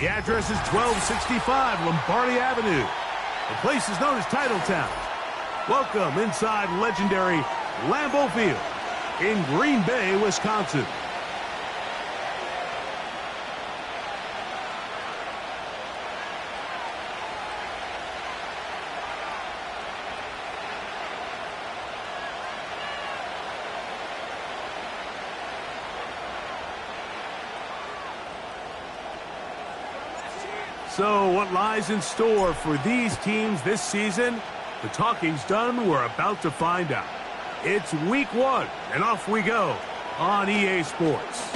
The address is 1265 Lombardi Avenue. The place is known as Titletown. Welcome inside legendary Lambeau Field in Green Bay, Wisconsin. So what lies in store for these teams this season? The talking's done. We're about to find out. It's week 1, and off we go on EA Sports.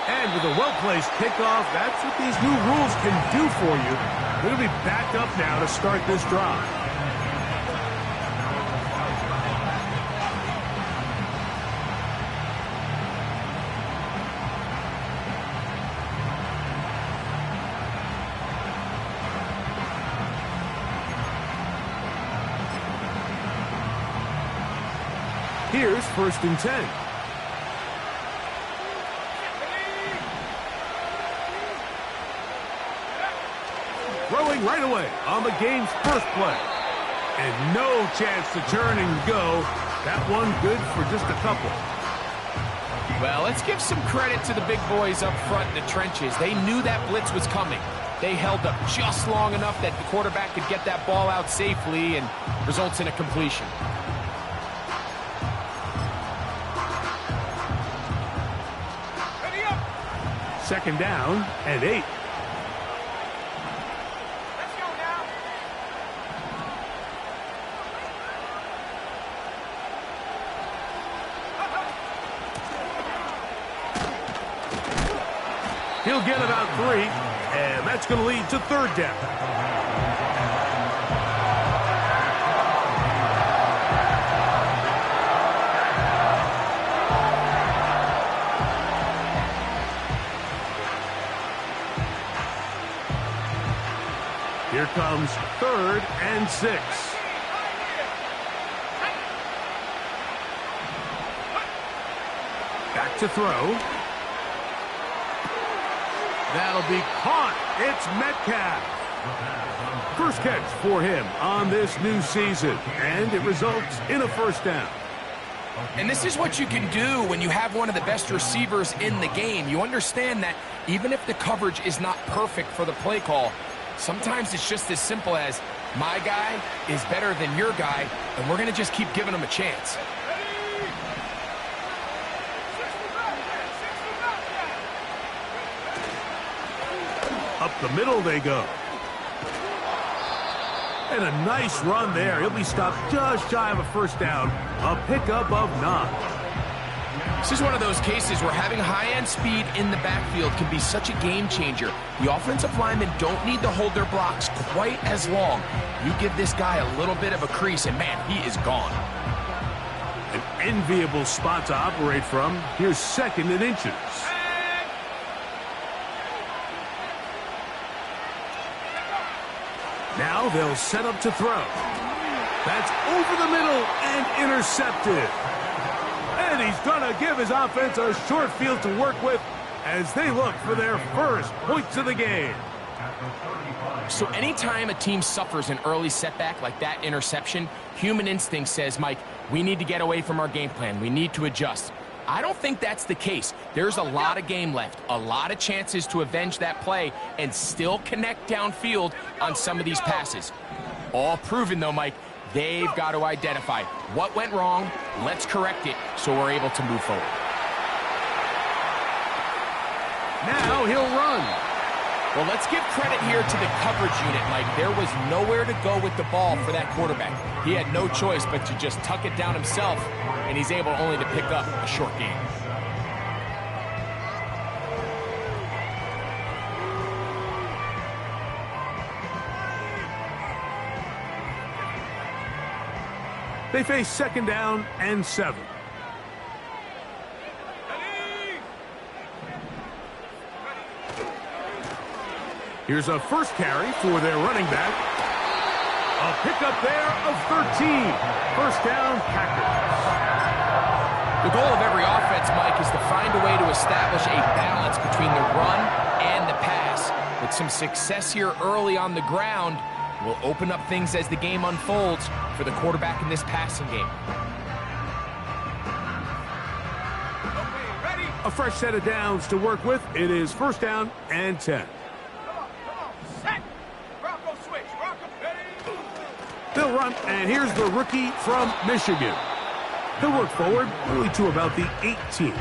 And with a well-placed kickoff, that's what these new rules can do for you. We're going to be backed up now to start this drive. Here's 1st and 10. Throwing right away on the game's first play. And no chance to turn and go. That one good for just a couple. Well, let's give some credit to the big boys up front in the trenches. They knew that blitz was coming. They held up just long enough that the quarterback could get that ball out safely and results in a completion. Second down and 8. Let's go now. He'll get about 3, and that's going to lead to 3rd down. Here comes 3rd and 6. Back to throw. That'll be caught. It's Metcalf. First catch for him on this new season, and it results in a 1st down. And this is what you can do when you have one of the best receivers in the game. You understand that even if the coverage is not perfect for the play call, sometimes it's just as simple as, my guy is better than your guy, and we're going to just keep giving him a chance. Up the middle they go. And a nice run there. He'll be stopped just shy of a 1st down. A pickup of 9. This is one of those cases where having high-end speed in the backfield can be such a game changer. The offensive linemen don't need to hold their blocks quite as long. You give this guy a little bit of a crease, and man, he is gone. An enviable spot to operate from. Here's 2nd and inches. Now they'll set up to throw. That's over the middle and intercepted. And he's going to give his offense a short field to work with as they look for their first points of the game. So anytime a team suffers an early setback like that interception, human instinct says, Mike, we need to get away from our game plan. We need to adjust. I don't think that's the case. There's a lot of game left, a lot of chances to avenge that play and still connect downfield on some of these passes. All proven, though, Mike. They've got to identify what went wrong, let's correct it so we're able to move forward. Now he'll run. Well, let's give credit here to the coverage unit, Mike. There was nowhere to go with the ball for that quarterback. He had no choice but to just tuck it down himself, and he's able only to pick up a short gain. They face 2nd down and 7. Here's a first carry for their running back. A pickup there of 13. First down, Packers. The goal of every offense, Mike, is to find a way to establish a balance between the run and the pass. With some success here early on the ground, will open up things as the game unfolds for the quarterback in this passing game. A fresh set of downs to work with. It is 1st down and 10. They'll run, and here's the rookie from Michigan. He'll work forward, only to about the 18.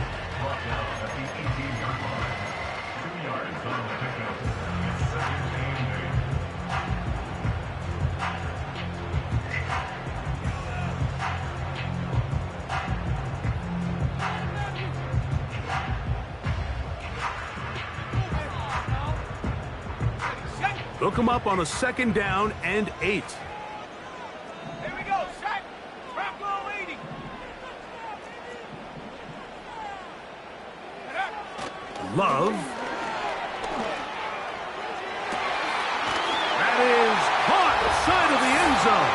Look him up on a 2nd down and 8. Here we go, set. Rocco leading. Love. That is caught side of the end zone.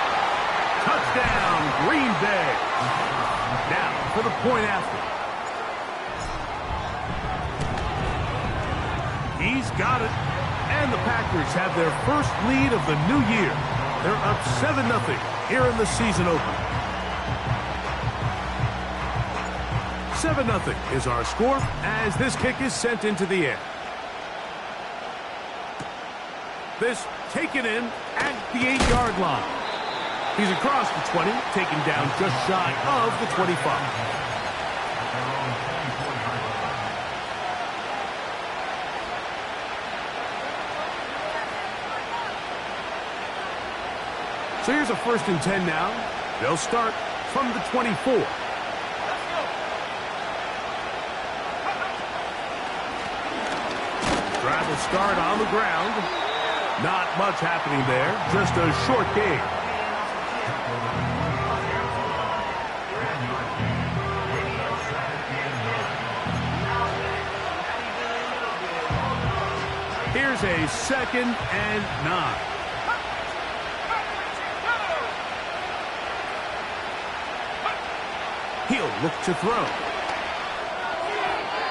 Touchdown, Green Bay. Now for the point after. He's got it. And the Packers have their first lead of the new year. They're up 7-0 here in the season opener. 7-0 is our score as this kick is sent into the air. This taken in at the 8-yard line. He's across the 20, taken down just shy of the 25. So here's a 1st and 10 now. They'll start from the 24. Drive will start on the ground. Not much happening there. Just a short gain. Here's a 2nd and 9. He'll look to throw.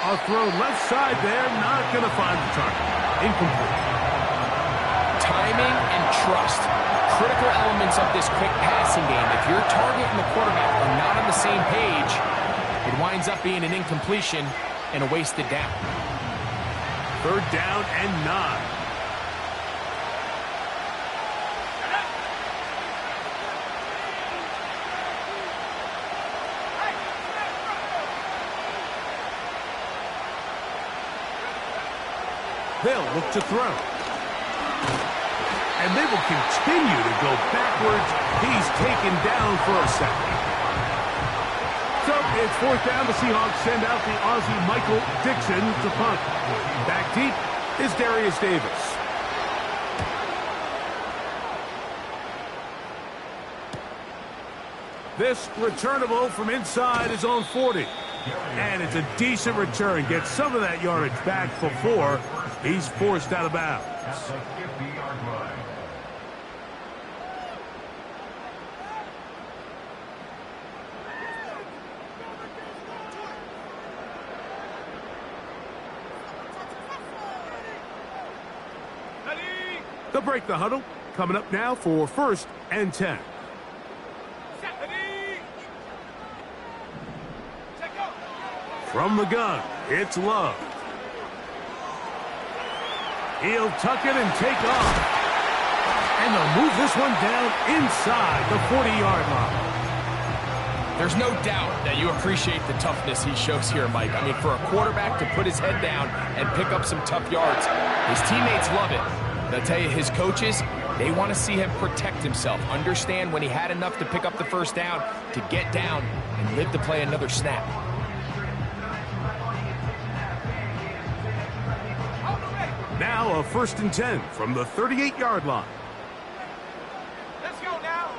A throw left side there, not going to find the target. Incomplete. Timing and trust, critical elements of this quick passing game. If your target and the quarterback are not on the same page, it winds up being an incompletion and a wasted down. 3rd down and 9. They'll look to throw. And they will continue to go backwards. He's taken down for a second. So it's 4th down. The Seahawks send out the Aussie Michael Dixon to punt. Back deep is Darius Davis. This returnable from inside his own 40. And it's a decent return. Gets some of that yardage back before he's forced out of bounds. They'll break the huddle. Coming up now for 1st and 10. From the gun, it's Love. He'll tuck it and take off. And they'll move this one down inside the 40-yard line. There's no doubt that you appreciate the toughness he shows here, Mike. I mean, for a quarterback to put his head down and pick up some tough yards, His teammates love it. They'll tell you his coaches, they want to see him protect himself, understand when he had enough to pick up the first down, to get down and live to play another snap. Now a 1st and 10 from the 38-yard line. Let's go now.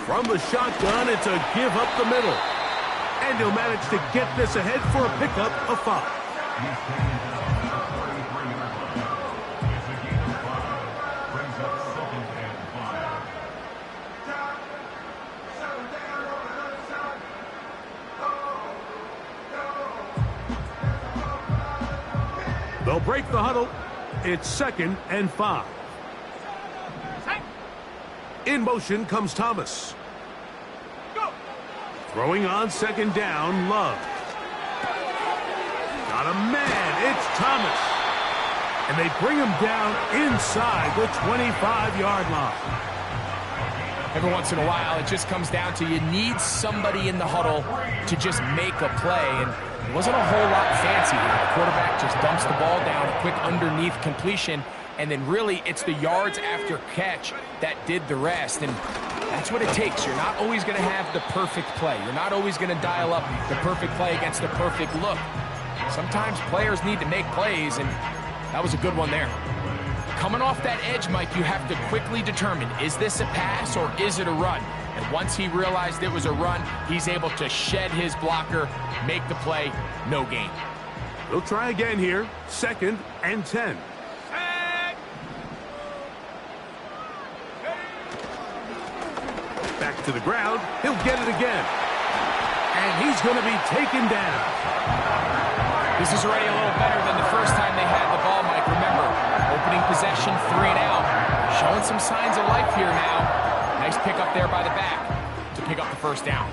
From the shotgun, it's a give up the middle. And he'll manage to get this ahead for a pickup of 5. They'll break the huddle. It's 2nd and 5. In motion comes Thomas. Go. Throwing on 2nd down, Love. Got a man. It's Thomas. And they bring him down inside the 25-yard line. Every once in a while, it just comes down to you need somebody in the huddle to just make a play. And it wasn't a whole lot fancy here. The quarterback just dumps the ball down, a quick underneath completion, and then really it's the yards after catch that did the rest. And that's what it takes. You're not always going to have the perfect play. You're not always going to dial up the perfect play against the perfect look. Sometimes players need to make plays, and that was a good one there. Coming off that edge, Mike, you have to quickly determine, is this a pass or is it a run? And once he realized it was a run, he's able to shed his blocker, make the play, no gain. We'll try again here. 2nd and 10. Back to the ground. He'll get it again. And he's going to be taken down. This is already a little better than the first time they had the ball, Mike. Remember, opening possession, 3 and out. Showing some signs of life here now. Nice pick up there by the back to pick up the first down.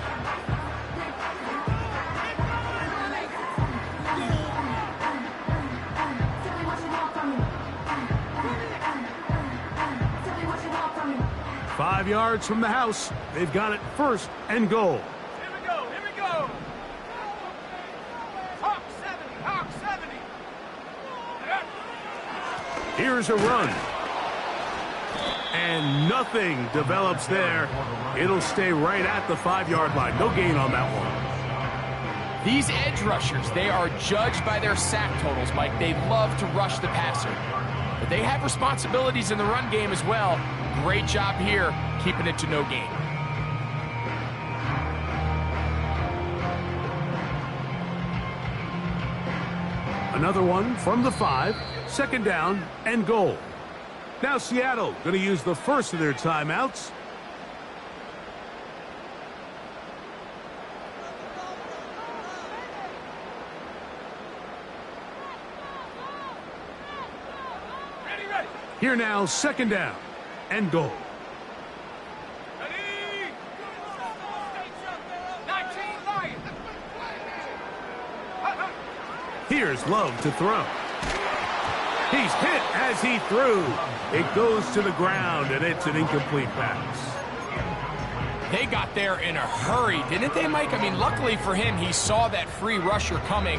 Five yards from the house. They've got it 1st and goal. Here we go. Here we go. Hawk 70. Hawk 70. Here's a run. And nothing develops there. It'll stay right at the 5-yard line. No gain on that one. These edge rushers, they are judged by their sack totals, Mike. They love to rush the passer. But they have responsibilities in the run game as well. Great job here, keeping it to no gain. Another one from the 5. 2nd down and goal. Now Seattle going to use the first of their timeouts. Ready. Here now, 2nd down and goal. Ready. 19 Lions. Here's Love to throw. He's hit as he threw. It goes to the ground, and it's an incomplete pass. They got there in a hurry, didn't they, Mike? I mean, luckily for him, he saw that free rusher coming,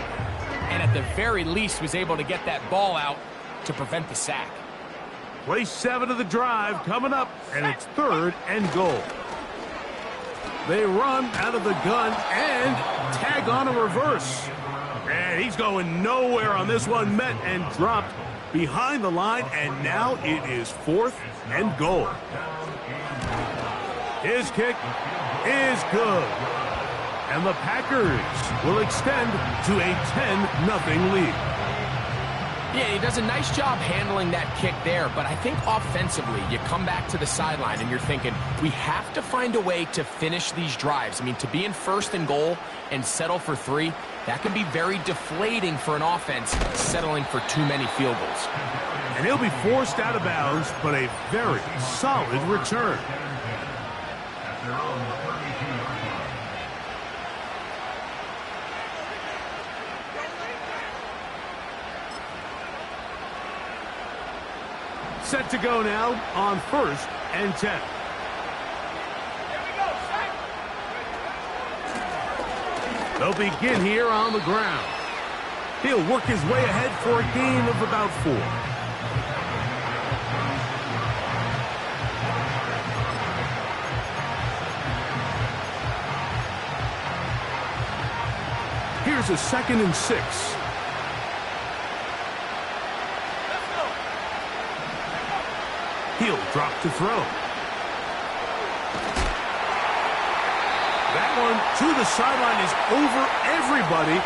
and at the very least was able to get that ball out to prevent the sack. Play 7 of the drive coming up, and it's 3rd and goal. They run out of the gun and tag on a reverse. And he's going nowhere on this one. Met and dropped behind the line, and now it is 4th and goal. His kick is good. And the Packers will extend to a 10-0 lead. Yeah, he does a nice job handling that kick there, but I think offensively, you come back to the sideline and you're thinking, we have to find a way to finish these drives. I mean, to be in 1st and goal and settle for 3, that can be very deflating for an offense settling for too many field goals. And he'll be forced out of bounds, but a very solid return. Set to go now on 1st and 10. Here we go. Set. They'll begin here on the ground. He'll work his way ahead for a gain of about 4. Here's a 2nd and 6. He'll drop to throw. That one to the sideline is over everybody,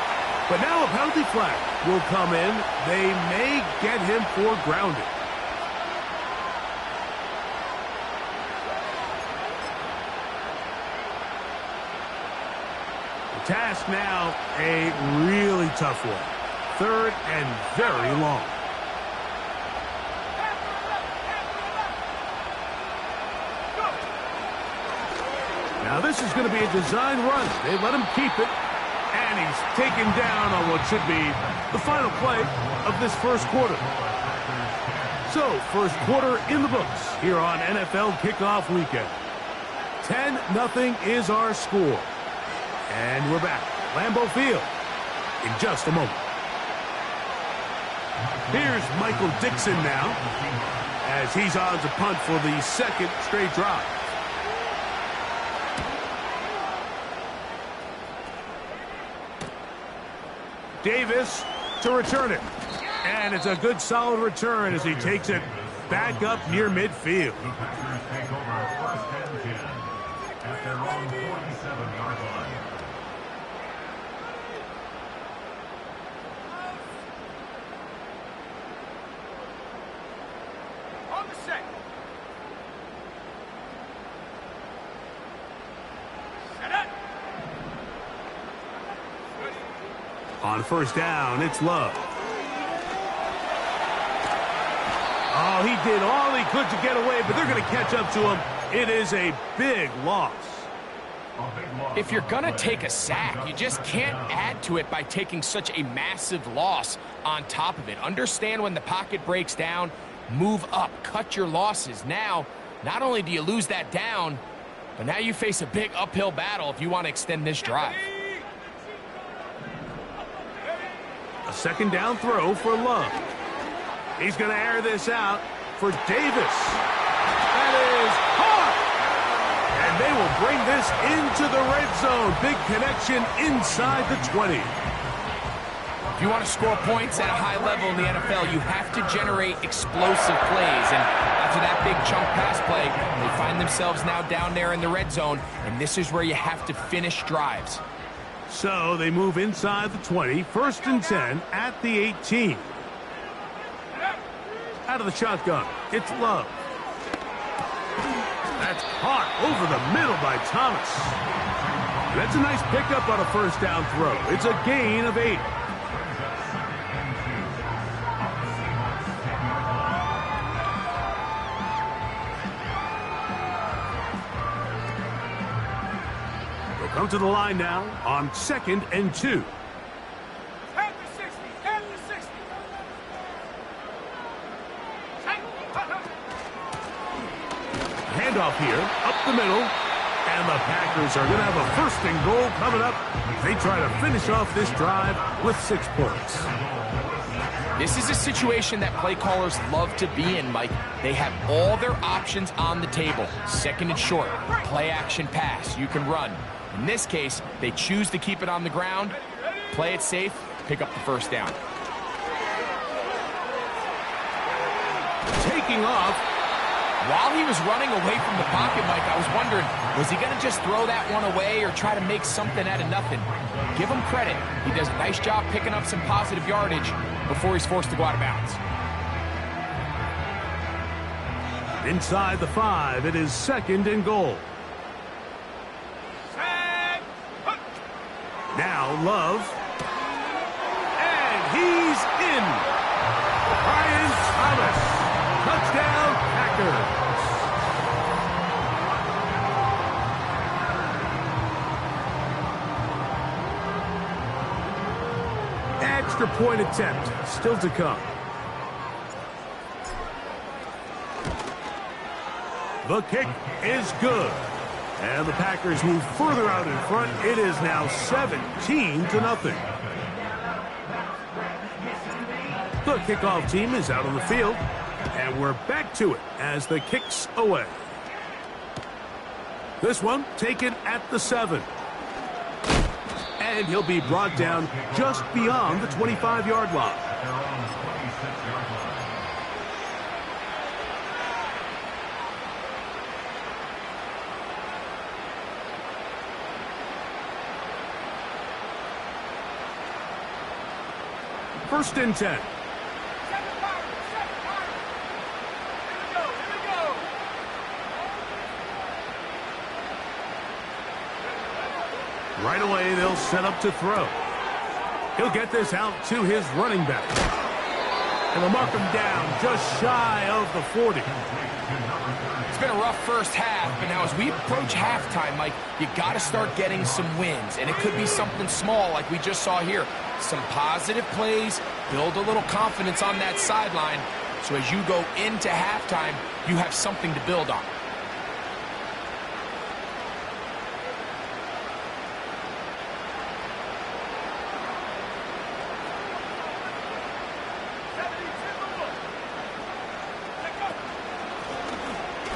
but now a penalty flag will come in. They may get him for grounding. The task now, a really tough one. 3rd and very long. Now this is going to be a design run. They let him keep it, and he's taken down on what should be the final play of this first quarter. So, first quarter in the books here on NFL Kickoff Weekend. 10-0 is our score. And we're back. Lambeau Field in just a moment. Here's Michael Dixon now, as he's on to punt for the 2nd straight drive. Davis to return it. And it's a good solid return as he takes it back up near midfield. On the set. Set up. On first down, it's Love. Oh, he did all he could to get away, but they're going to catch up to him. It is a big loss. If you're going to take a sack, you just can't add to it by taking such a massive loss on top of it. Understand when the pocket breaks down, move up, cut your losses. Now, not only do you lose that down, but now you face a big uphill battle if you want to extend this drive. A 2nd down throw for Love. He's going to air this out for Davis. That is caught. And they will bring this into the red zone. Big connection inside the 20. If you want to score points at a high level in the NFL, you have to generate explosive plays. And after that big chunk pass play, they find themselves now down there in the red zone. And this is where you have to finish drives. So they move inside the 20. 1st and 10 at the 18. Out of the shotgun, it's Love. That's caught over the middle by Thomas. That's a nice pickup on a 1st down throw. It's a gain of 8. They'll come to the line now on 2nd and 2. Handoff here, up the middle, and the Packers are going to have a 1st and goal coming up. They try to finish off this drive with 6 points. This is a situation that play callers love to be in, Mike. They have all their options on the table. 2nd and short, play action pass, you can run. In this case, they choose to keep it on the ground, play it safe, pick up the 1st down. Taking off. While he was running away from the pocket, Mike, I was wondering, was he going to just throw that one away or try to make something out of nothing? Give him credit. He does a nice job picking up some positive yardage before he's forced to go out of bounds. Inside the 5, it is 2nd and goal. Now Love. And he's in. Brian Thomas. Touchdown, Packers. Extra point attempt still to come. The kick is good. And the Packers move further out in front. It is now 17-0. The kickoff team is out on the field, and we're back to it as the kick's away. This one taken at the 7. And he'll be brought down just beyond the 25-yard line. First and 10. Right away, they'll set up to throw. He'll get this out to his running back. And they'll mark him down just shy of the 40. It's been a rough first half, but now as we approach halftime, Mike, you got to start getting some wins. And it could be something small like we just saw here. Some positive plays, build a little confidence on that sideline. So as you go into halftime, you have something to build on.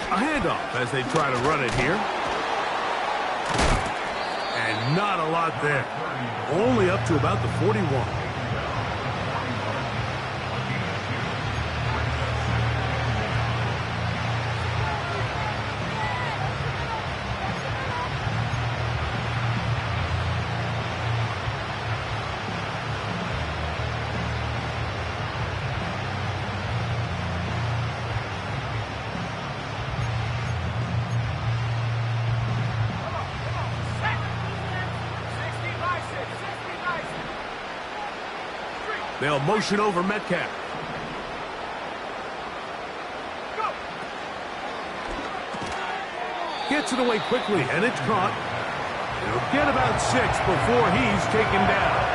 A handoff as they try to run it here. And not a lot there. Only up to about the 41. They'll motion over Metcalf. Gets it away quickly, and it's caught. He'll get about 6 before he's taken down.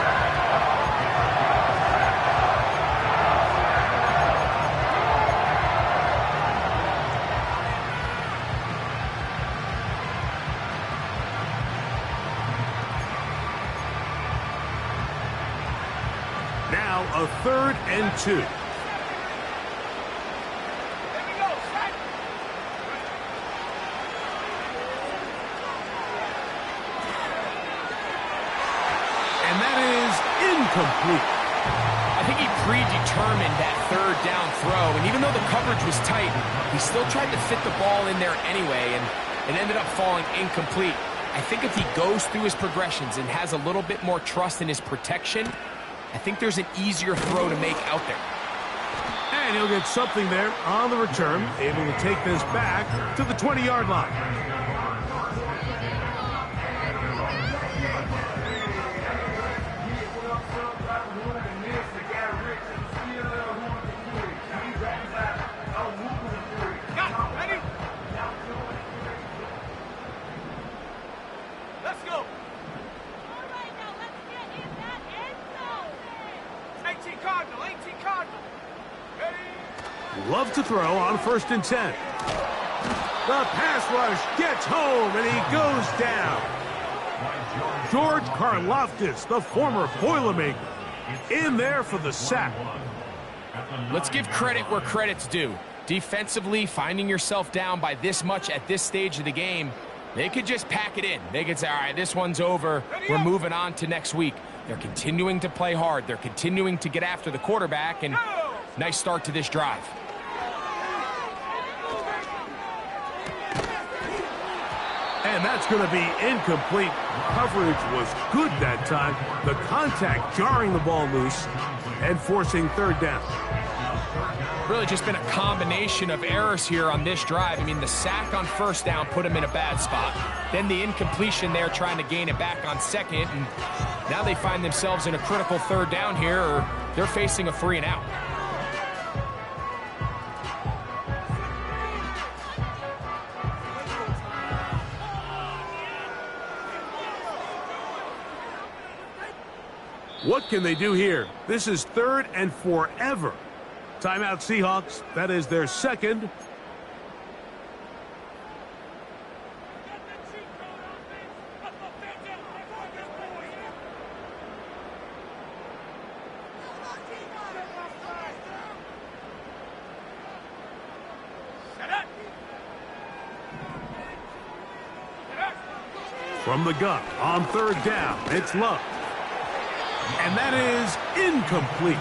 Now a 3rd and 2. And that is incomplete. I think he predetermined that 3rd down throw, and even though the coverage was tight, he still tried to fit the ball in there anyway, and it ended up falling incomplete. I think if he goes through his progressions and has a little bit more trust in his protection, I think there's an easier throw to make out there. And he'll get something there on the return, able to take this back to the 20-yard line. Let's go. 18 Cardinal, 18 Cardinal. Ready? Love to throw on 1st and 10. The pass rush gets home, and he goes down. George Karlaftis, the former Boilermaker, in there for the sack. Let's give credit where credit's due. Defensively, finding yourself down by this much at this stage of the game, they could just pack it in. They could say, all right, this one's over. We're moving on to next week. They're continuing to play hard. They're continuing to get after the quarterback, and nice start to this drive. And that's going to be incomplete. Coverage was good that time. The contact jarring the ball loose and forcing 3rd down. Really just been a combination of errors here on this drive. I mean, the sack on 1st down put him in a bad spot. Then the incompletion there trying to gain it back on 2nd. And now they find themselves in a critical 3rd down here, or they're facing a 3 and out. What can they do here? This is 3rd and forever. Timeout Seahawks. That is their 2nd. From the gun on third down, it's Love. And that is incomplete.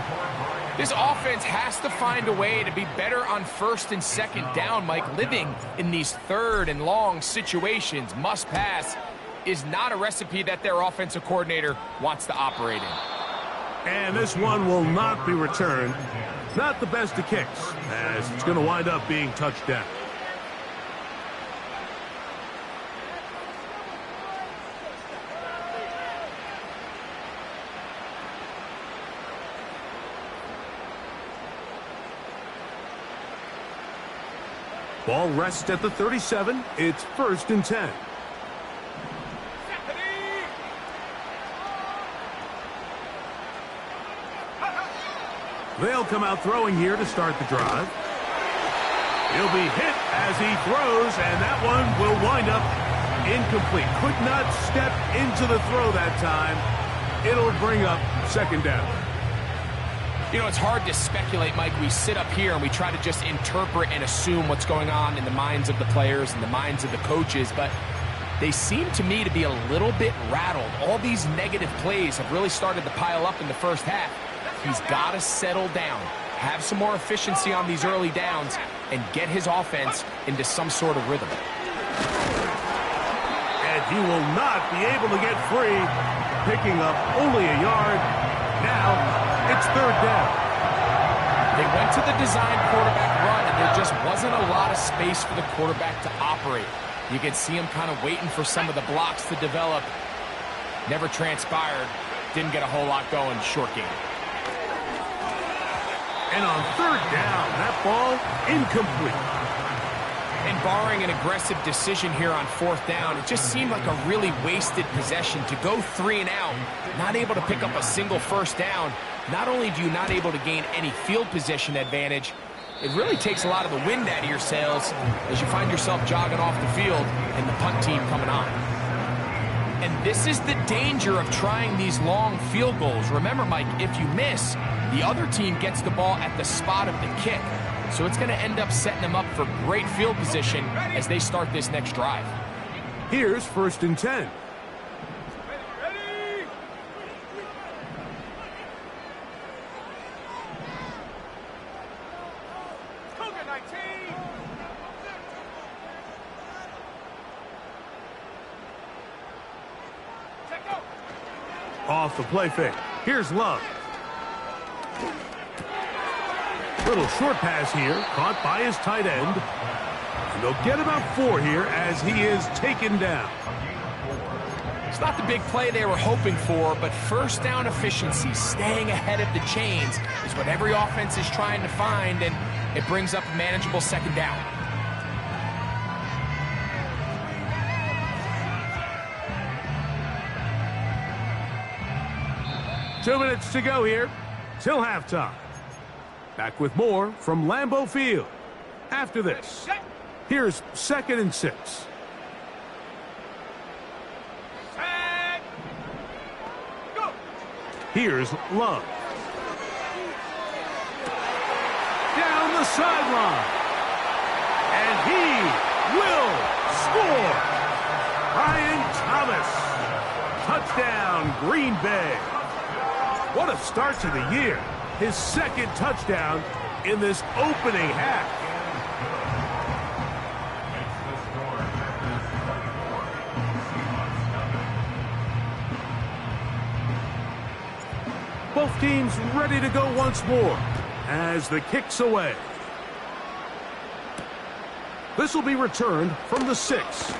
This offense has to find a way to be better on first and second down, Mike. Living in these third and long situations, must pass, is not a recipe that their offensive coordinator wants to operate in. And this one will not be returned. Not the best of kicks, as it's going to wind up being touchdown. Ball rests at the 37. It's 1st and 10. They'll come out throwing here to start the drive. He'll be hit as he throws, and that one will wind up incomplete. Could not step into the throw that time. It'll bring up 2nd down. You know, it's hard to speculate, Mike. We sit up here and we try to just interpret and assume what's going on in the minds of the players and the minds of the coaches, but they seem to me to be a little bit rattled. All these negative plays have really started to pile up in the first half. He's got to settle down, have some more efficiency on these early downs, and get his offense into some sort of rhythm. And he will not be able to get free, picking up only a yard. Now it's 3rd down. They went to the design quarterback run, and there just wasn't a lot of space for the quarterback to operate. You could see him kind of waiting for some of the blocks to develop. Never transpired. Didn't get a whole lot going. Short game. And on 3rd down, that ball incomplete. And barring an aggressive decision here on 4th down, it just seemed like a really wasted possession to go 3 and out, not able to pick up a single 1st down. Not only do you not able to gain any field position advantage, it really takes a lot of the wind out of your sails as you find yourself jogging off the field and the punt team coming on. And this is the danger of trying these long field goals. Remember, Mike, if you miss, the other team gets the ball at the spot of the kick. So it's going to end up setting them up for great field position as they start this next drive. Here's 1st and 10. Off the play fake. Here's Love. Little short pass here, caught by his tight end. And they'll get about 4 here as he is taken down. It's not the big play they were hoping for, but 1st down efficiency, staying ahead of the chains, is what every offense is trying to find, and it brings up a manageable 2nd down. Two minutes to go here till halftime. Back with more from Lambeau Field. After this, here's 2nd and 6. Set. Go. Here's Love. Down the sideline. And he will score. Brian Thomas. Touchdown, Green Bay. What a start to the year. His 2nd touchdown in this opening half. Both teams ready to go once more as the kick's away. This will be returned from the 6.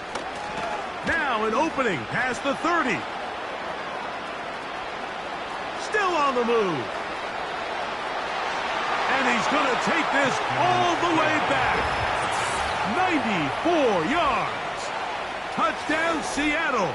Now an opening past the 30. Still on the move. And he's going to take this all the way back. 94 yards. Touchdown, Seattle.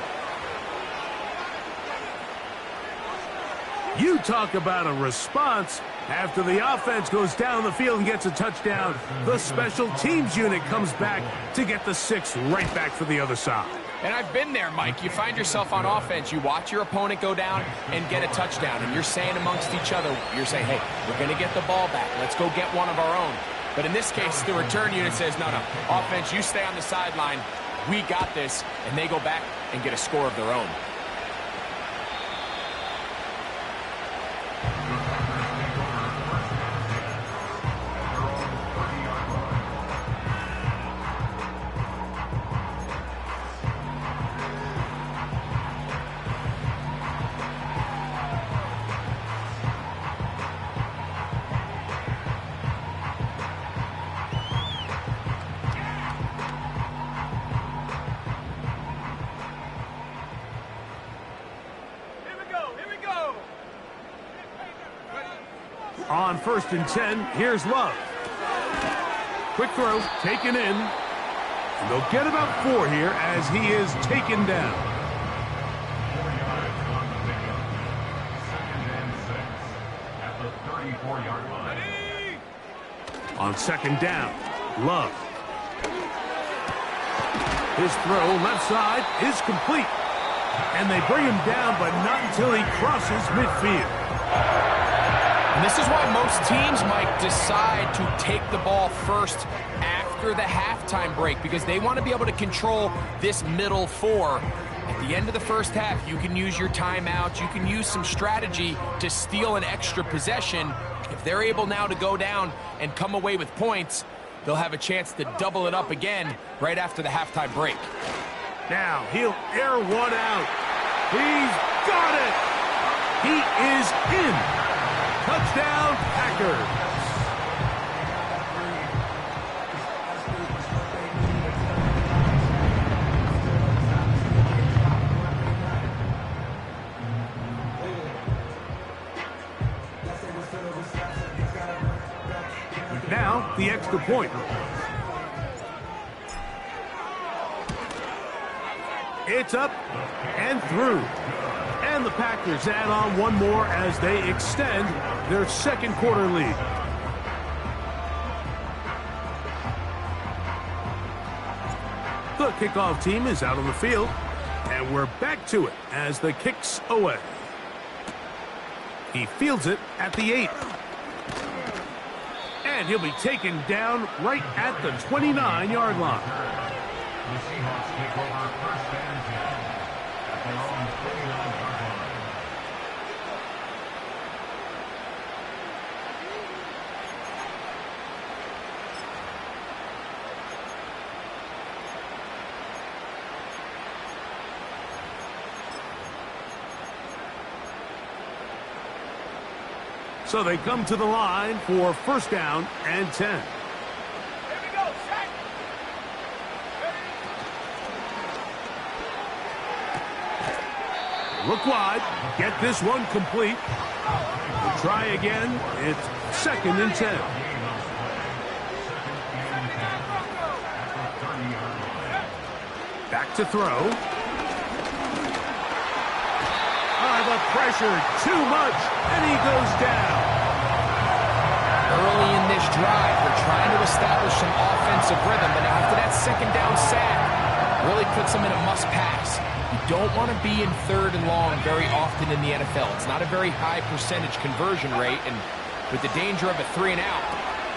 You talk about a response. After the offense goes down the field and gets a touchdown, the special teams unit comes back to get the 6 right back for the other side. And I've been there, Mike. You find yourself on offense, you watch your opponent go down and get a touchdown, and you're saying amongst each other, you're saying, hey, we're going to get the ball back. Let's go get one of our own. But in this case, the return unit says, no, offense, you stay on the sideline. we got this, and they go back and get a score of their own. On 1st and 10, here's Love. Quick throw, taken in. And they'll get about 4 here as he is taken down. On 2nd down, Love. His throw left side is complete. And they bring him down, but not until he crosses midfield. And this is why most teams might decide to take the ball first after the halftime break, because they want to be able to control this middle 4. At the end of the first half, you can use your timeout. You can use some strategy to steal an extra possession. If they're able now to go down and come away with points, they'll have a chance to double it up again right after the halftime break. Now he'll air one out. He's got it. He is in. Touchdown, Packers. Now, the extra point. It's up and through. And the Packers add on one more as they extend their 2nd quarter lead. The kickoff team is out on the field, and we're back to it as the kick's away. He fields it at the 8. And he'll be taken down right at the 29-yard line. The Seahawks take over 1st and 10 at their own 29-yard line. So they come to the line for 1st down and 10. Here we go, set. Look wide. Get this one complete. We'll try again. It's 2nd and 10. Back to throw. The pressure, too much, and he goes down. Early in this drive, they're trying to establish some offensive rhythm, but after that 2nd down sack, really puts them in a must-pass. You don't want to be in 3rd and long very often in the NFL. It's not a very high percentage conversion rate, and with the danger of a 3 and out,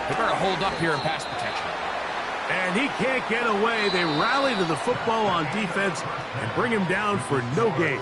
they better hold up here in pass protection. And he can't get away. They rally to the football on defense and bring him down for no gain.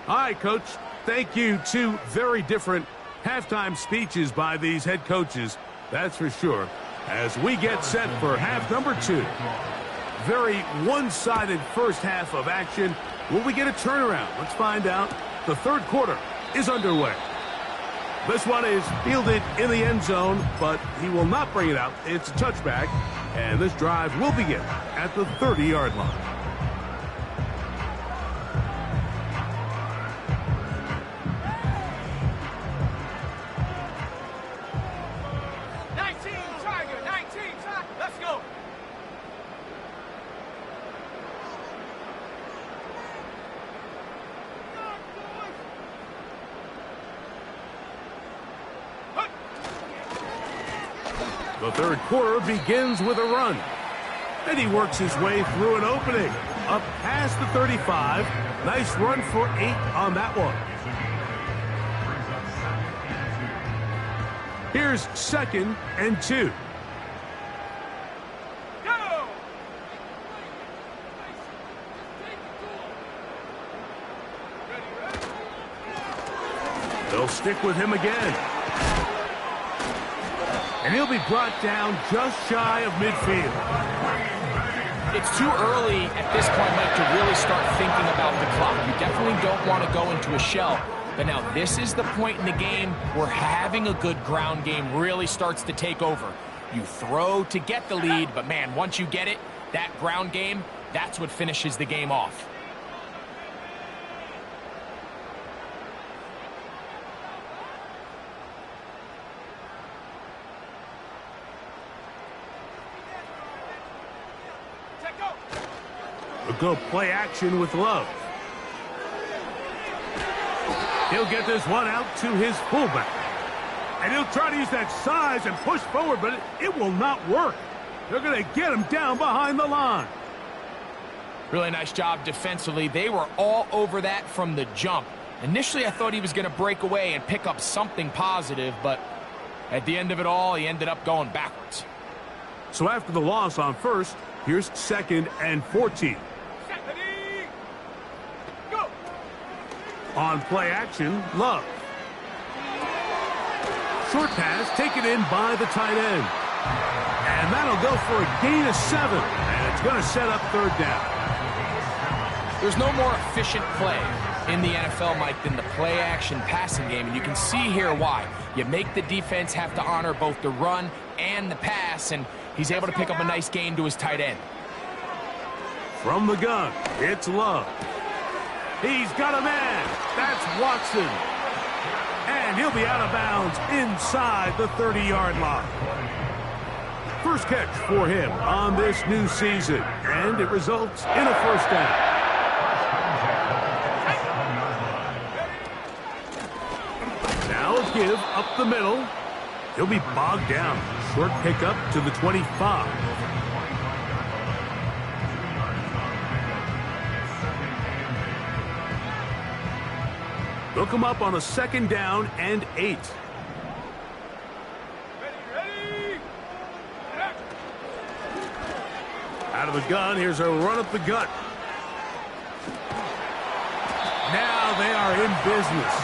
All right, Coach, thank you. 2 very different halftime speeches by these head coaches, that's for sure, as we get set for half number 2. Very one-sided first half of action. Will we get a turnaround? Let's find out. The 3rd quarter is underway. This one is fielded in the end zone, but he will not bring it out. It's a touchback, and this drive will begin at the 30-yard line. The 3rd quarter begins with a run. And he works his way through an opening. up past the 35. Nice run for 8 on that one. Here's 2nd and 2. Go! They'll stick with him again. And he'll be brought down just shy of midfield. It's too early at this point, Mike, to really start thinking about the clock. You definitely don't want to go into a shell. But now this is the point in the game where having a good ground game really starts to take over. You throw to get the lead, but man, once you get it, that ground game, that's what finishes the game off. A good play action with Love. He'll get this one out to his fullback. And he'll try to use that size and push forward, but it will not work. They're going to get him down behind the line. Really nice job defensively. They were all over that from the jump. Initially, I thought he was going to break away and pick up something positive, but at the end of it all, he ended up going backwards. So after the loss on first, here's 2nd and 14. Go! On play action, Love. Short pass taken in by the tight end. And that'll go for a gain of 7. And it's going to set up 3rd down. There's no more efficient play in the NFL, Mike, than the play-action passing game, and you can see here why. You make the defense have to honor both the run and the pass, and he's able to pick up a nice gain to his tight end. From the gun, it's Love. He's got a man. That's Watson. And he'll be out of bounds inside the 30-yard line. First catch for him on this new season, and it results in a 1st down. Now a give up the middle. He'll be bogged down. Short pickup to the 25. They'll come up on a 2nd down and 8. Ready! Out of the gun, here's a run up the gut. Now they are in business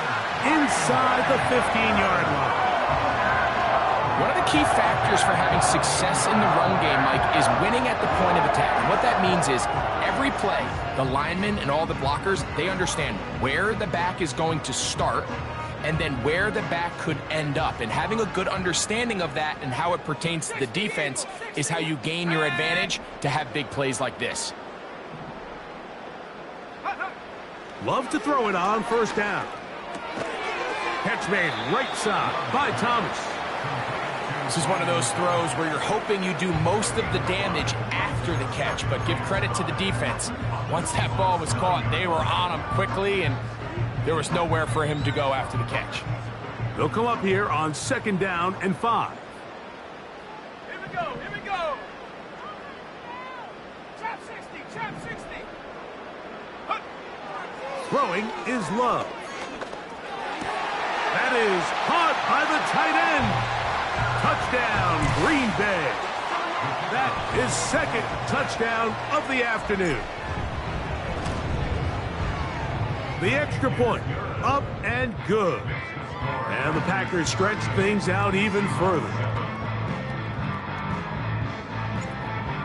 inside the 15-yard line. One of the key factors for having success in the run game, Mike, is winning at the point of attack. And what that means is every play, the linemen and all the blockers, they understand where the back is going to start and then where the back could end up. And having a good understanding of that and how it pertains to the defense is how you gain your advantage to have big plays like this. Love to throw it on 1st down. Catch made right side by Thomas. This is one of those throws where you're hoping you do most of the damage after the catch, but give credit to the defense. Once that ball was caught, they were on him quickly, and there was nowhere for him to go after the catch. They'll come up here on 2nd down and 5. Here we go, here we go! Trap 60, trap 60! Hup. Throwing is Love. That is caught by the tight end. Touchdown, Green Bay. That is 2nd touchdown of the afternoon. The extra point, up and good. And the Packers stretch things out even further.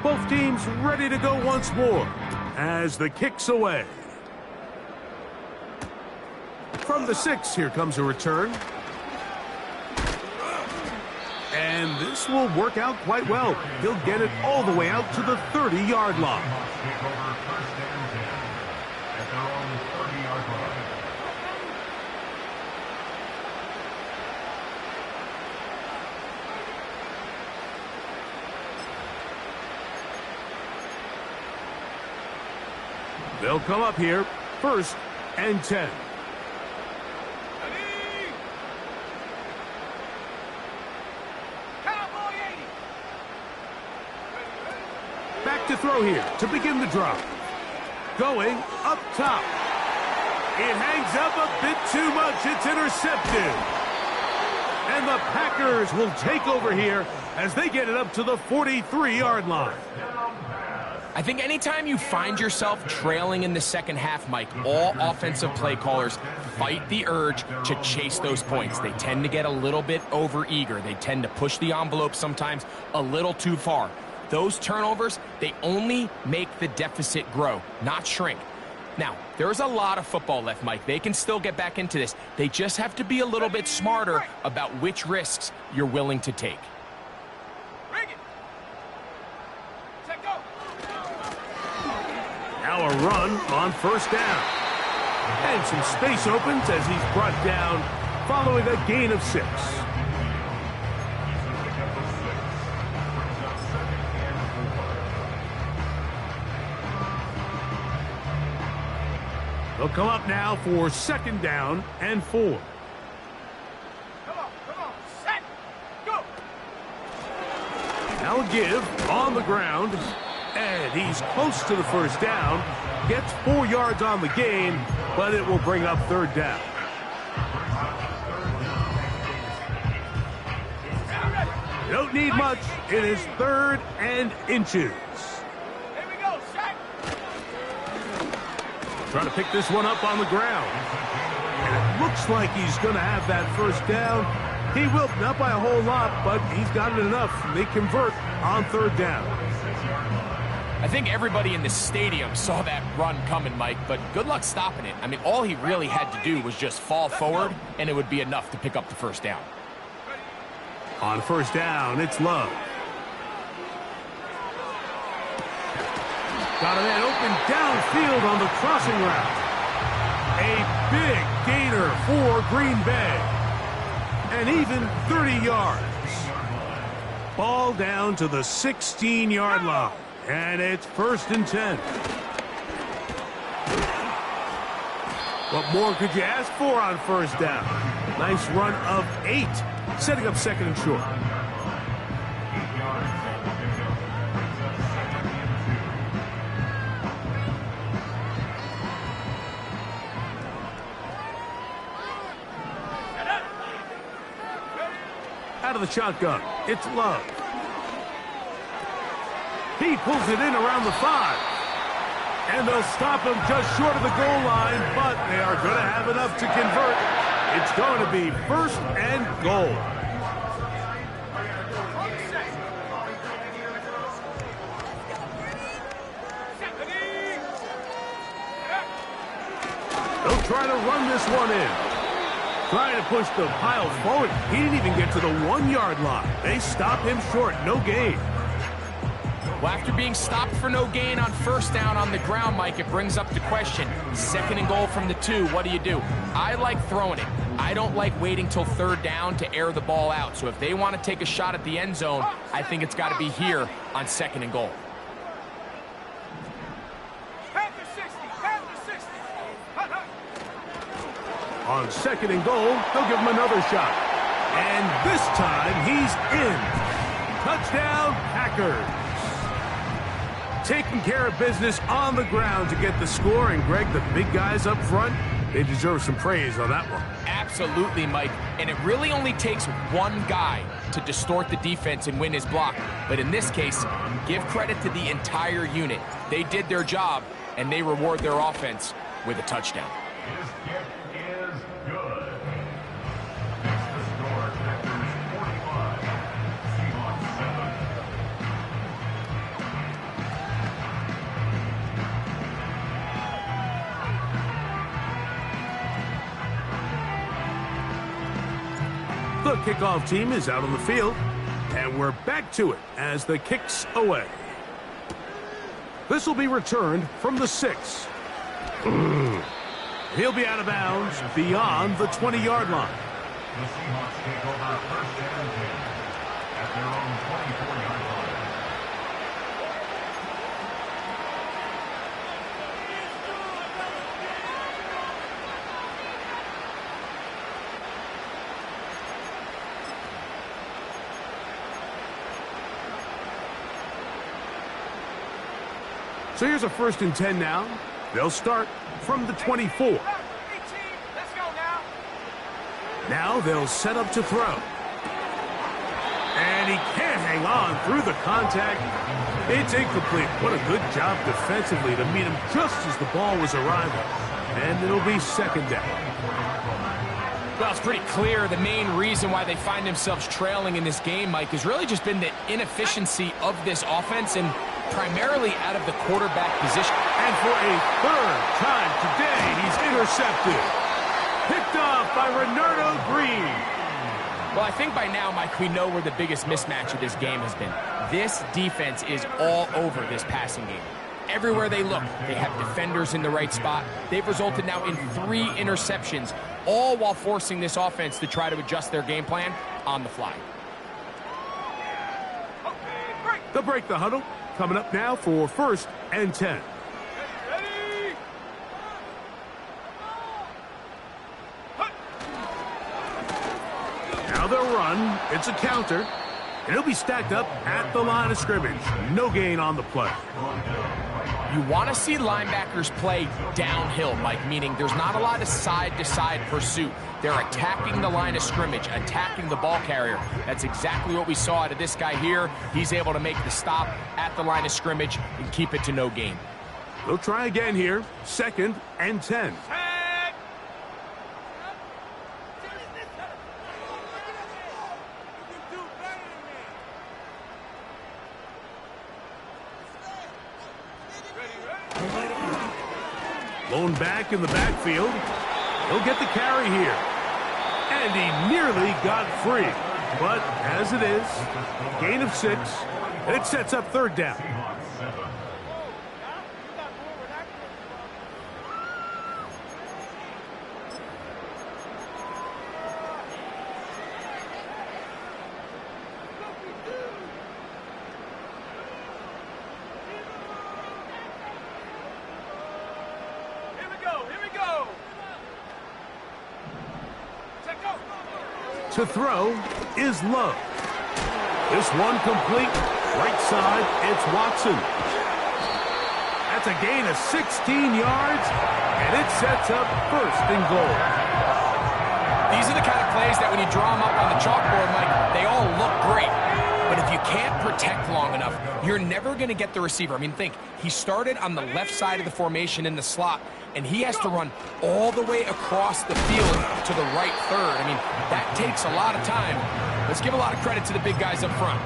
Both teams ready to go once more as the kick's away. From the 6, here comes a return. And this will work out quite well. He'll get it all the way out to the 30-yard line. They'll come up here, 1st and 10. Back to throw here to begin the drive. going up top. It hangs up a bit too much. It's intercepted. And the Packers will take over here as they get it up to the 43-yard line. I think anytime you find yourself trailing in the second half, Mike, all offensive play callers fight the urge to chase those points. They tend to get a little bit overeager. They tend to push the envelope sometimes a little too far. Those turnovers, they only make the deficit grow, not shrink. Now, there's a lot of football left, Mike. They can still get back into this. They just have to be a little bit smarter about which risks you're willing to take. Now a run on first down. And some space opens as he's brought down following a gain of 6. They'll come up now for second down and 4. Come on, set, go. Now a give on the ground, and he's close to the first down. Gets 4 yards on the gain, but it will bring up third down. Don't need much. It is 3rd and inches. Here we go, set. Trying to pick this one up on the ground. And it looks like he's going to have that first down. He will, not by a whole lot, but he's got it enough. They convert on third down. I think everybody in the stadium saw that run coming, Mike, but good luck stopping it. I mean, all he really had to do was just fall forward, and it would be enough to pick up the first down. On first down, it's Love. Got a man open downfield on the crossing route. A big gainer for Green Bay. And even 30 yards. Ball down to the 16-yard line. And it's 1st and 10. What more could you ask for on first down? Nice run of 8, setting up second and short. Out of the shotgun, it's Love. He pulls it in around the 5. And they'll stop him just short of the goal line, but they are going to have enough to convert. It's going to be 1st and goal. They'll try to run this one in. Trying to push the pile forward. He didn't even get to the 1-yard line. They stop him short. No gain. Well, after being stopped for no gain on first down on the ground, Mike, it brings up the question. 2nd and goal from the 2. What do? I like throwing it. I don't like waiting till 3rd down to air the ball out. So if they want to take a shot at the end zone, I think it's got to be here on 2nd and goal. On 2nd and goal, they'll give him another shot. And this time, he's in. Touchdown, Packers. Taking care of business on the ground to get the score. And, Greg, the big guys up front, they deserve some praise on that one. Absolutely, Mike. And it really only takes one guy to distort the defense and win his block. But in this case, give credit to the entire unit. They did their job, and they reward their offense with a touchdown. His kick is good. That's the score. Packers 45, Seahawks 7. The kickoff team is out on the field, and we're back to it as the kick's away. This will be returned from the 6. He'll be out of bounds beyond the 20-yard line. The Seahawks take over 1st and 10 at their own 24-yard line. So here's a 1st and 10 now They'll start from the 24. Let's go now. Now they'll set up to throw. And he can't hang on through the contact. It's incomplete. What a good job defensively to meet him just as the ball was arriving. And it'll be second down. Well, it's pretty clear the main reason why they find themselves trailing in this game, Mike, has really just been the inefficiency of this offense and primarily out of the quarterback position. And for a third time today, he's intercepted. Picked off by Renardo Green. Well, I think by now, Mike, we know where the biggest mismatch of this game has been. This defense is all over this passing game. Everywhere they look, they have defenders in the right spot. They've resulted now in 3 interceptions, all while forcing this offense to try to adjust their game plan on the fly. They'll break the huddle. Coming up now for 1st and 10. Now they'll run. It's a counter. And he'll be stacked up at the line of scrimmage. No gain on the play. You want to see linebackers play downhill, Mike, meaning there's not a lot of side-to-side pursuit. They're attacking the line of scrimmage, attacking the ball carrier. That's exactly what we saw out of this guy here. He's able to make the stop at the line of scrimmage and keep it to no gain. They'll try again here. 2nd and 10. Blown back in the backfield. He'll get the carry here. And he nearly got free. But as it is, gain of 6. And it sets up 3rd down. To throw is Love. This one complete. Right side, it's Watson. That's a gain of 16 yards, and it sets up 1st and goal. These are the kind of plays that when you draw them up on the chalkboard, Mike, they all look great. But if you can't protect long enough, you're never going to get the receiver. I mean, think, he started on the left side of the formation in the slot, and he has to run all the way across the field to the right third. I mean, that takes a lot of time. Let's give a lot of credit to the big guys up front.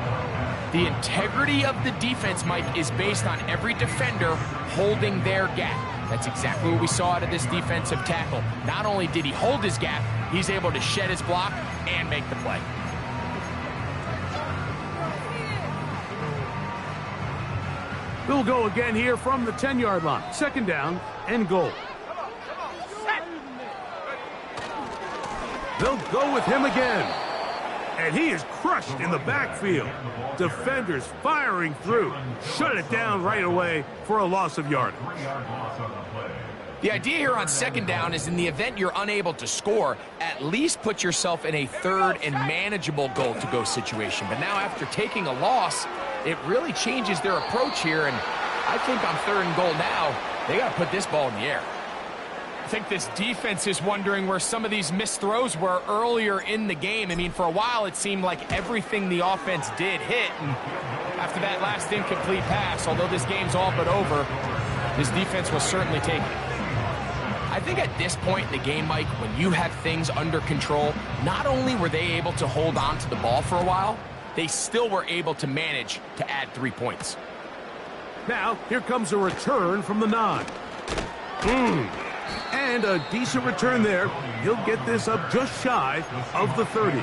The integrity of the defense, Mike, is based on every defender holding their gap. That's exactly what we saw out of this defensive tackle. Not only did he hold his gap, he's able to shed his block and make the play. They'll go again here from the 10-yard line. 2nd down and goal. They'll go with him again. And he is crushed in the backfield. Defenders firing through. Shut it down right away for a loss of yardage. The idea here on 2nd down is in the event you're unable to score, at least put yourself in a 3rd and manageable goal-to-go situation. But now after taking a loss, it really changes their approach here, and I think on 3rd and goal now, they got to put this ball in the air. I think this defense is wondering where some of these missed throws were earlier in the game. I mean, for a while, it seemed like everything the offense did hit, and after that last incomplete pass, although this game's all but over, this defense was certainly taken. I think at this point in the game, Mike, when you have things under control, not only were they able to hold on to the ball for a while, they still were able to manage to add 3 points. Now, here comes a return from the 9. And a decent return there. He'll get this up just shy of the 30.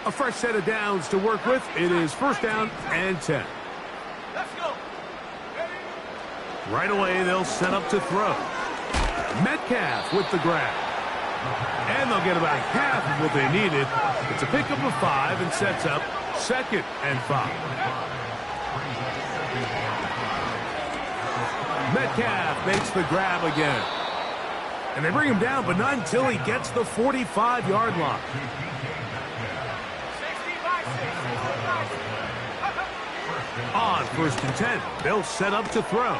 A fresh set of downs to work with. It is 1st down and 10. Let's go. Right away, they'll set up to throw. Metcalf with the grab. And they'll get about half of what they needed. It's a pickup of 5 and sets up 2nd and 5. Metcalf makes the grab again. And they bring him down, but not until he gets the 45-yard line. 65-6. On 1st and 10, they'll set up to throw.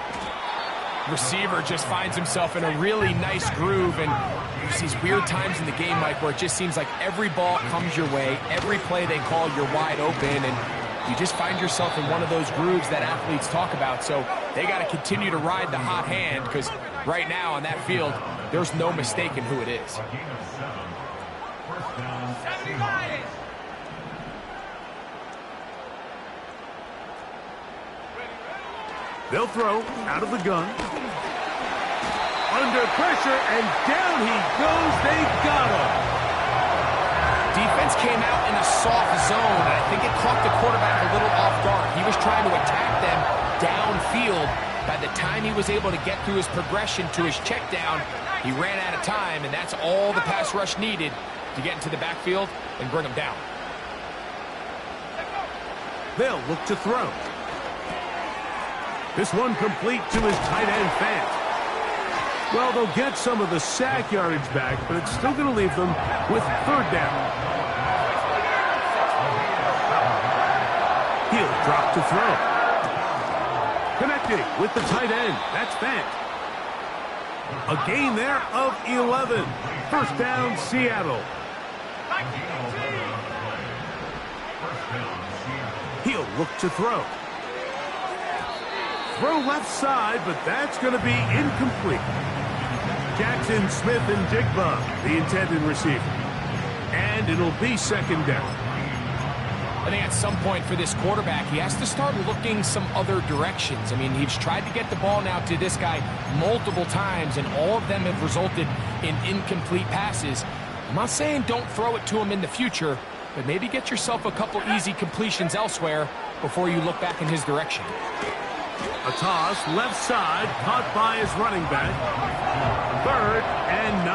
Receiver just finds himself in a really nice groove, and there's these weird times in the game, Mike, where it just seems like every ball comes your way, every play they call, you're wide open, and you just find yourself in one of those grooves that athletes talk about. So they got to continue to ride the hot hand, because right now on that field, there's no mistaking who it is. 79. They'll throw out of the gun. Under pressure, and down he goes. They got him. Defense came out in a soft zone, and I think it caught the quarterback a little off guard. He was trying to attack them downfield. By the time he was able to get through his progression to his check down, he ran out of time, and that's all the pass rush needed to get into the backfield and bring him down. They'll look to throw. This one complete to his tight end, Fant. Well, they'll get some of the sack yardage back, but it's still going to leave them with 3rd down. He'll drop to throw. Connecting with the tight end. That's Fant. A gain there of 11. 1st down, Seattle. He'll look to throw. Throw left side, but that's going to be incomplete. Jackson, Smith, and Jigba, the intended receiver. And it'll be 2nd down. I think at some point for this quarterback, he has to start looking some other directions. I mean, he's tried to get the ball now to this guy multiple times, and all of them have resulted in incomplete passes. I'm not saying don't throw it to him in the future, but maybe get yourself a couple easy completions elsewhere before you look back in his direction. A toss, left side, caught by his running back. 3rd and 9.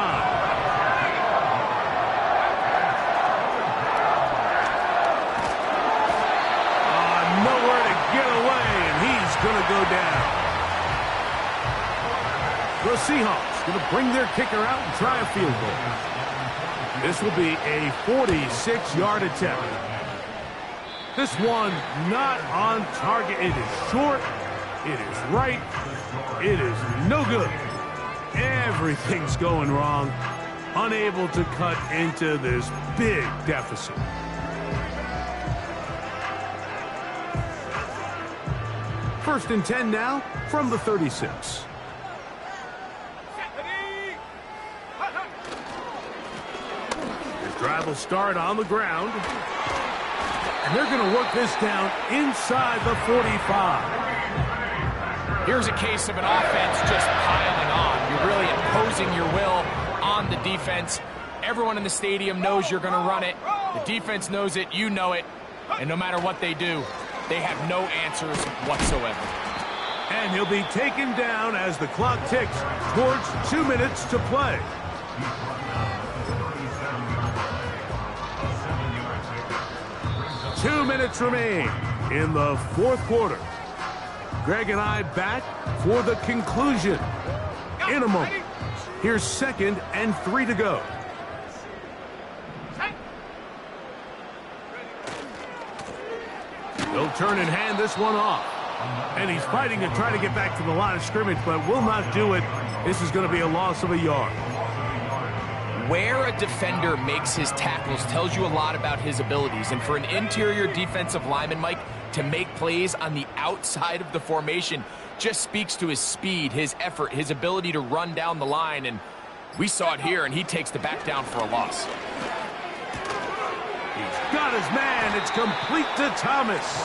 Nowhere to get away, and he's going to go down. The Seahawks going to bring their kicker out and try a field goal. This will be a 46-yard attempt. This one not on target. It is short. It is right. It is no good. Everything's going wrong. Unable to cut into this big deficit. First and 10 now from the 36. This drive will start on the ground. And they're going to work this down inside the 45. Here's a case of an offense just piling on. You're really imposing your will on the defense. Everyone in the stadium knows you're going to run it. The defense knows it. You know it. And no matter what they do, they have no answers whatsoever. And he'll be taken down as the clock ticks towards 2 minutes to play. Two minutes remain in the 4th quarter. Greg and I back for the conclusion in a moment. Here's 2nd and 3 to go. They'll turn and hand this one off. And he's fighting to try to get back to the line of scrimmage, but will not do it. This is going to be a loss of a yard. Where a defender makes his tackles tells you a lot about his abilities. And for an interior defensive lineman, Mike, to make plays on the outside of the formation just speaks to his speed, his effort, his ability to run down the line. And we saw it here, and he takes the back down for a loss. He's got his man. It's complete to Thomas.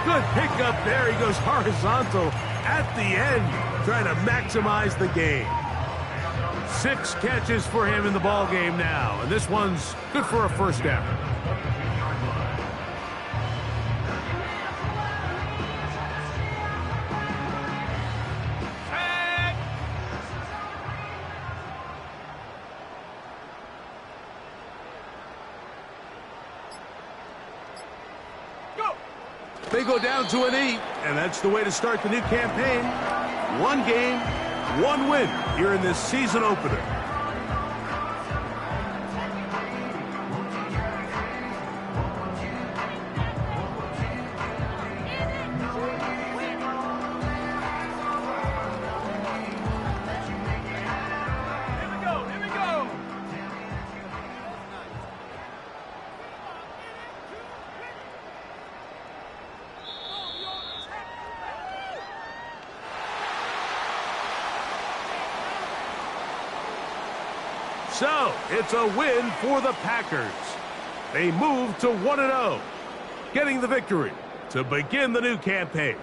Good pickup there. He goes horizontal at the end, trying to maximize the gain. 6 catches for him in the ball game now, and this one's good for a 1st down. They go down to an 8, and that's the way to start the new campaign. One game, one win here in this season opener. So, it's a win for the Packers. They move to 1-0, getting the victory to begin the new campaign.